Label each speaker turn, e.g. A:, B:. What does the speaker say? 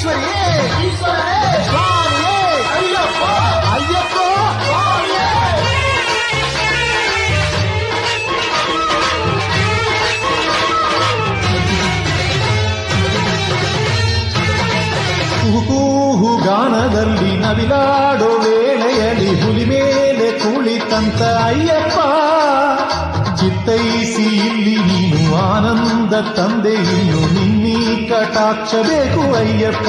A: ಈಶ್ವರಿಯೇ ಸ್ವಾಮಿಯೇ ಅಯ್ಯಪ್ಪ ಅಯ್ಯಪ್ಪ ಸ್ವಾಮಿಯೇ.
B: ಕುಹೂ ಗಾನದಲ್ಲಿ ನವಿಲಾಡೋ ವೇಳೆಯಲ್ಲಿ ಹುಲಿ ಮೇಲೆ ಕುಳಿತಂತ ಅಯ್ಯಪ್ಪ, ಚಿತ್ತೈಸಿ ಇಲ್ಲಿ ನೀನು ಆನಂದ ತಂದೆ, ಇನ್ನು ನಿನ್ನೀ ಕಟಾಕ್ಷ ಬೇಕು ಅಯ್ಯಪ್ಪ.